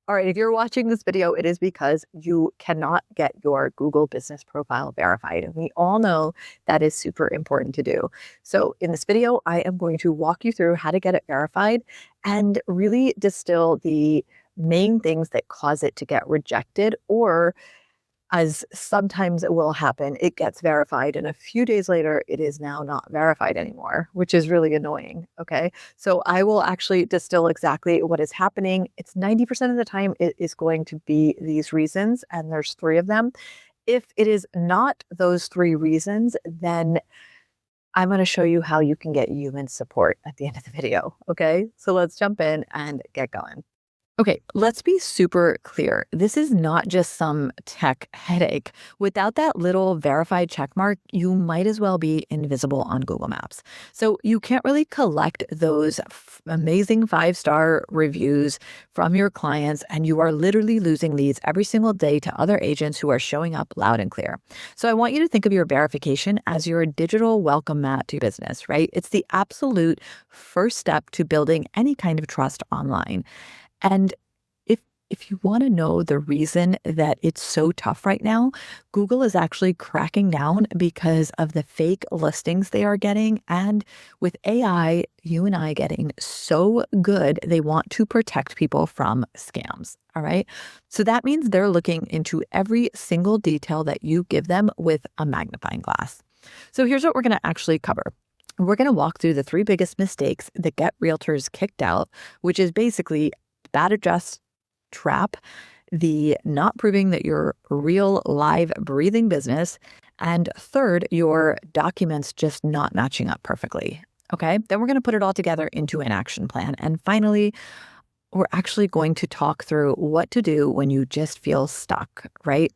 All right, if you're watching this video, it is because you cannot get your Google business profile verified. And we all know that is super important to do. So in this video, I am going to walk you through how to get it verified and really distill the main things that cause it to get rejected, or as sometimes it will happen, it gets verified and a few days later, it is now not verified anymore, which is really annoying. Okay. So I will actually distill exactly what is happening. It's 90% of the time, it is going to be these reasons, and there's three of them. If it is not those three reasons, then I'm going to show you how you can get human support at the end of the video. Okay. So let's jump in and get going. Okay, let's be super clear. This is not just some tech headache. Without that little verified check mark, you might as well be invisible on Google Maps. So you can't really collect those amazing 5-star reviews from your clients, and you are literally losing leads every single day to other agents who are showing up loud and clear. So I want you to think of your verification as your digital welcome mat to business, right? It's the absolute first step to building any kind of trust online. And if you want to know the reason that it's so tough right now, Google is actually cracking down because of the fake listings they are getting. And with AI, you and I getting so good, they want to protect people from scams. All right. So that means they're looking into every single detail that you give them with a magnifying glass. So here's what we're going to actually cover. We're going to walk through the 3 biggest mistakes that get realtors kicked out, which is basically bad address trap, the not proving that you're a real, live, breathing business, and third, your documents just not matching up perfectly. Okay, then we're going to put it all together into an action plan. And finally, we're actually going to talk through what to do when you just feel stuck, right?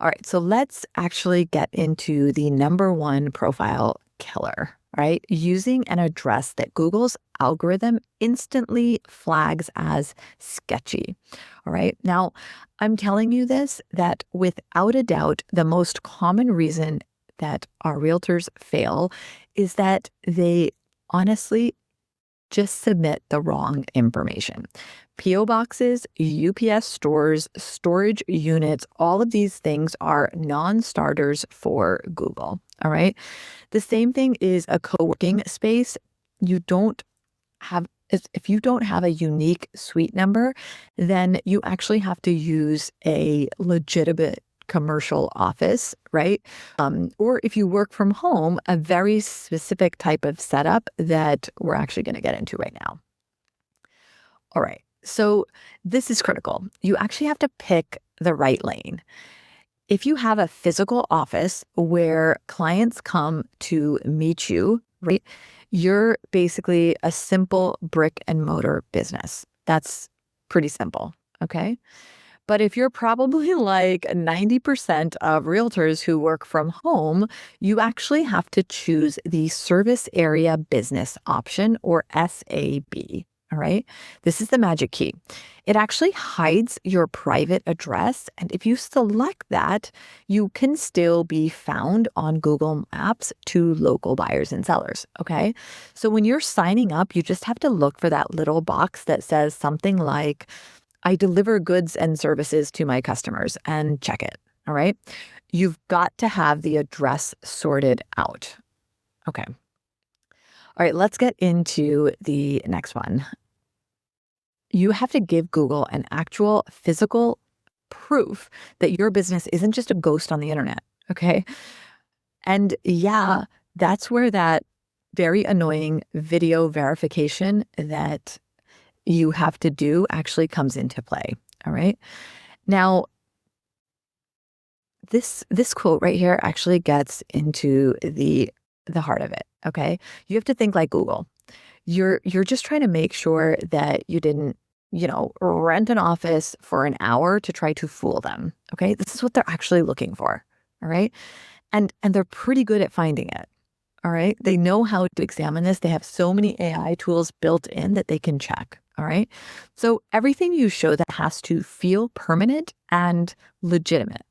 All right, so let's actually get into the number 1 profile killer, right? Using an address that Google's algorithm instantly flags as sketchy. All right. Now, I'm telling you this, that without a doubt, the most common reason that our realtors fail is that they honestly just submit the wrong information. PO boxes, UPS stores, storage units, all of these things are non-starters for Google. All right. The same thing is a co-working space. If you don't have a unique suite number, then you actually have to use a legitimate commercial office, right? Or if you work from home, a very specific type of setup that we're actually going to get into right now. All right. So this is critical. You actually have to pick the right lane. If you have a physical office where clients come to meet you, right, you're basically a simple brick and mortar business. That's pretty simple. Okay. But if you're probably like 90% of realtors who work from home, you actually have to choose the service area business option, or SAB. All right. This is the magic key. It actually hides your private address. And if you select that, you can still be found on Google Maps to local buyers and sellers. Okay. So when you're signing up, you just have to look for that little box that says something like, I deliver goods and services to my customers, and check it. All right. You've got to have the address sorted out. Okay. All right. Let's get into the next one. You have to give Google an actual physical proof that your business isn't just a ghost on the internet. Okay. And yeah, that's where that very annoying video verification that you have to do actually comes into play. All right. Now, this quote right here actually gets into the heart of it. Okay. You have to think like Google. You're just trying to make sure that you didn't, rent an office for an hour to try to fool them. Okay. This is what they're actually looking for. All right. And they're pretty good at finding it. All right. They know how to examine this. They have so many AI tools built in that they can check. All right. So everything you show that has to feel permanent and legitimate.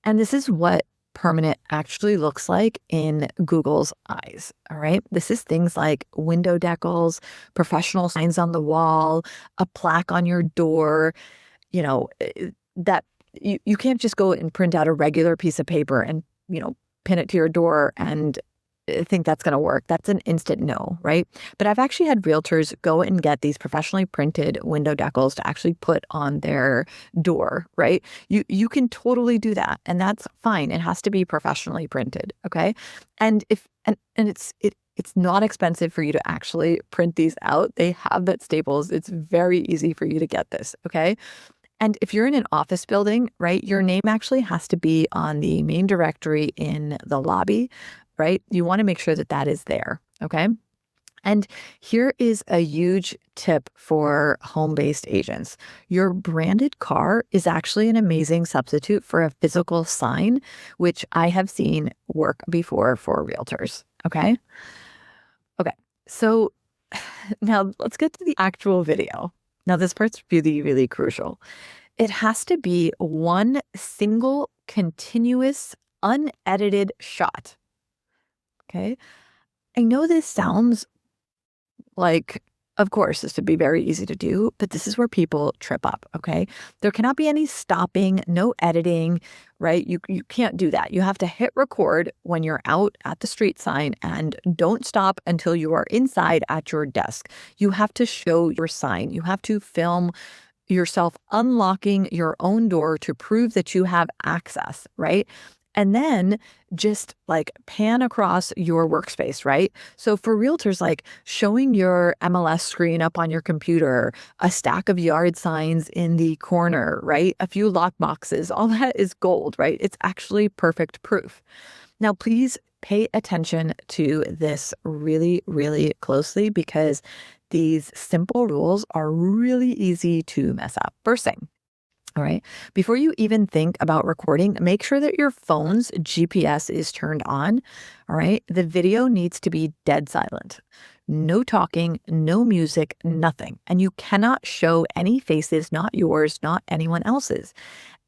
And this is what permanent actually looks like in Google's eyes. All right. This is things like window decals, professional signs on the wall, a plaque on your door. that you can't just go and print out a regular piece of paper and, pin it to your door and think that's going to work. That's an instant no, right? But I've actually had realtors go and get these professionally printed window decals to actually put on their door, right? You can totally do that, and that's fine. It has to be professionally printed, okay? And it's not expensive for you to actually print these out. They have that Staples. It's very easy for you to get this, okay? And if you're in an office building, right, your name actually has to be on the main directory in the lobby, right? You want to make sure that that is there, okay? And here is a huge tip for home-based agents. Your branded car is actually an amazing substitute for a physical sign, which I have seen work before for realtors, okay? Okay, so now let's get to the actual video. Now, this part's really, really crucial. It has to be one single, continuous, unedited shot. Okay. I know this sounds like, of course, this would be very easy to do, but this is where people trip up. Okay. There cannot be any stopping, no editing, right? You can't do that. You have to hit record when you're out at the street sign and don't stop until you are inside at your desk. You have to show your sign. You have to film yourself unlocking your own door to prove that you have access, right? And then just like pan across your workspace, right? So for realtors, like showing your MLS screen up on your computer, a stack of yard signs in the corner, right? A few lock boxes, all that is gold, right? It's actually perfect proof. Now, please pay attention to this really, really closely because these simple rules are really easy to mess up. First thing, all right, before you even think about recording, make sure that your phone's GPS is turned on. All right, the video needs to be dead silent. No talking, no music, nothing. And you cannot show any faces, not yours, not anyone else's.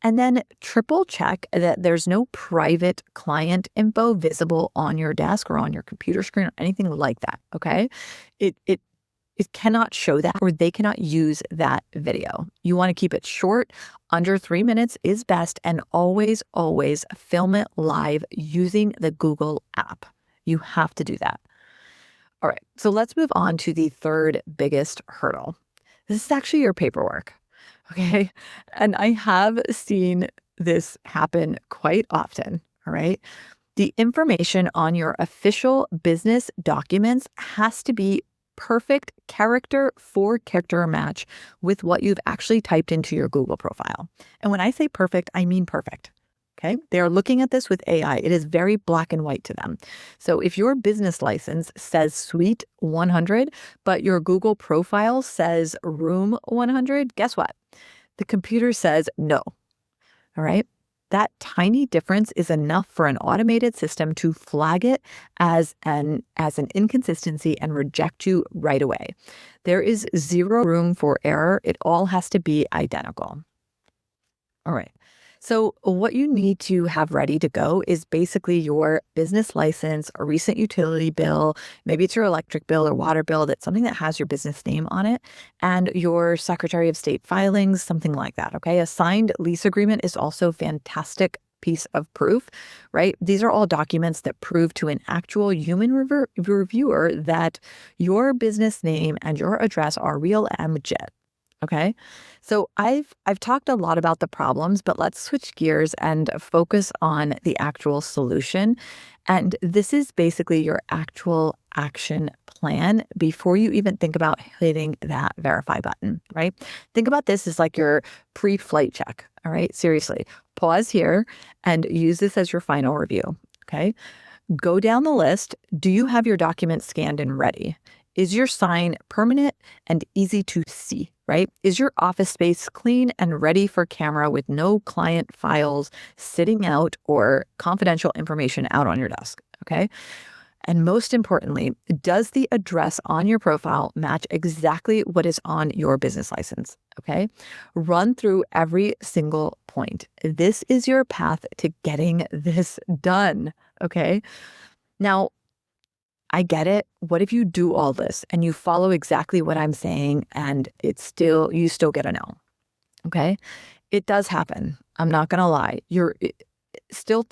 And then triple check that there's no private client info visible on your desk or on your computer screen or anything like that. Okay. It cannot show that, or they cannot use that video. You want to keep it short. Under 3 minutes is best. And always, always film it live using the Google app. You have to do that. All right. So let's move on to the third biggest hurdle. This is actually your paperwork. Okay. And I have seen this happen quite often. All right. The information on your official business documents has to be perfect character for character match with what you've actually typed into your Google profile. And when I say perfect, I mean perfect. Okay. They are looking at this with AI. It is very black and white to them. So if your business license says Suite 100, but your Google profile says Room 100, guess what? The computer says no. All right. That tiny difference is enough for an automated system to flag it as an inconsistency and reject you right away. There is zero room for error. It all has to be identical. All right. So what you need to have ready to go is basically your business license, a recent utility bill, maybe it's your electric bill or water bill, that's something that has your business name on it, and your Secretary of State filings, something like that, okay? A signed lease agreement is also fantastic piece of proof, right? These are all documents that prove to an actual human reviewer that your business name and your address are real and legit. Okay. So I've talked a lot about the problems, but let's switch gears and focus on the actual solution. And this is basically your actual action plan before you even think about hitting that verify button, right? Think about this as like your pre-flight check. All right. Seriously, pause here and use this as your final review. Okay. Go down the list. Do you have your documents scanned and ready? Is your sign permanent and easy to see, right? Is your office space clean and ready for camera with no client files sitting out or confidential information out on your desk, okay? And most importantly, does the address on your profile match exactly what is on your business license, okay? Run through every single point. This is your path to getting this done, okay? Now, I get it. What if you do all this and you follow exactly what I'm saying and you still get a no? Okay. It does happen. I'm not going to lie. You're still,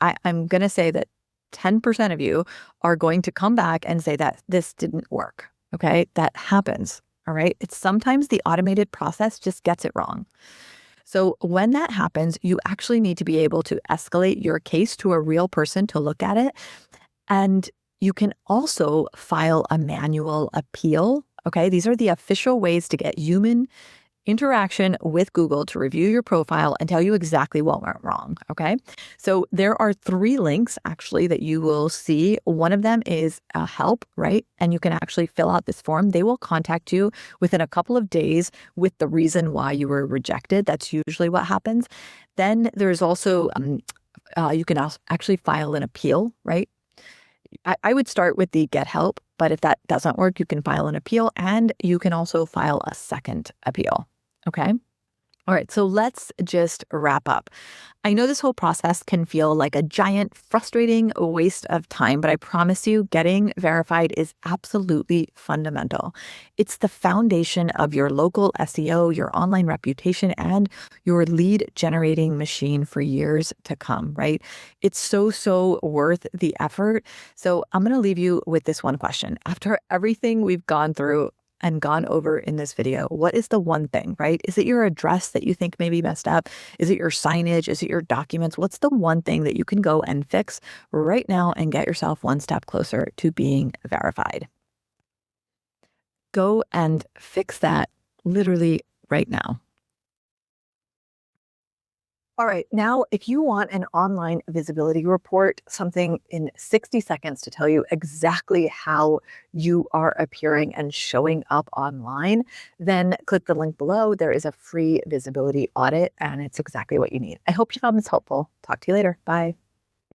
I'm going to say that 10% of you are going to come back and say that this didn't work. Okay. That happens. All right. It's sometimes the automated process just gets it wrong. So when that happens, you actually need to be able to escalate your case to a real person to look at it. And you can also file a manual appeal. Okay. These are the official ways to get human interaction with Google to review your profile and tell you exactly what went wrong. Okay. So there are 3 links actually that you will see. One of them is a help, right? And you can actually fill out this form. They will contact you within a couple of days with the reason why you were rejected. That's usually what happens. Then there's also, you can also actually file an appeal, right? I would start with the get help, but if that doesn't work, you can file an appeal and you can also file a second appeal. Okay. All right. So let's just wrap up. I know this whole process can feel like a giant, frustrating waste of time, but I promise you, getting verified is absolutely fundamental. It's the foundation of your local SEO, your online reputation, and your lead generating machine for years to come, right? It's so worth the effort. So I'm going to leave you with this one question. After everything we've gone through, and gone over in this video, what is the one thing, right? Is it your address that you think may be messed up? Is it your signage? Is it your documents? What's the one thing that you can go and fix right now and get yourself one step closer to being verified? Go and fix that literally right now. All right. Now, if you want an online visibility report, something in 60 seconds to tell you exactly how you are appearing and showing up online, then click the link below. There is a free visibility audit, and it's exactly what you need. I hope you found this helpful. Talk to you later. Bye.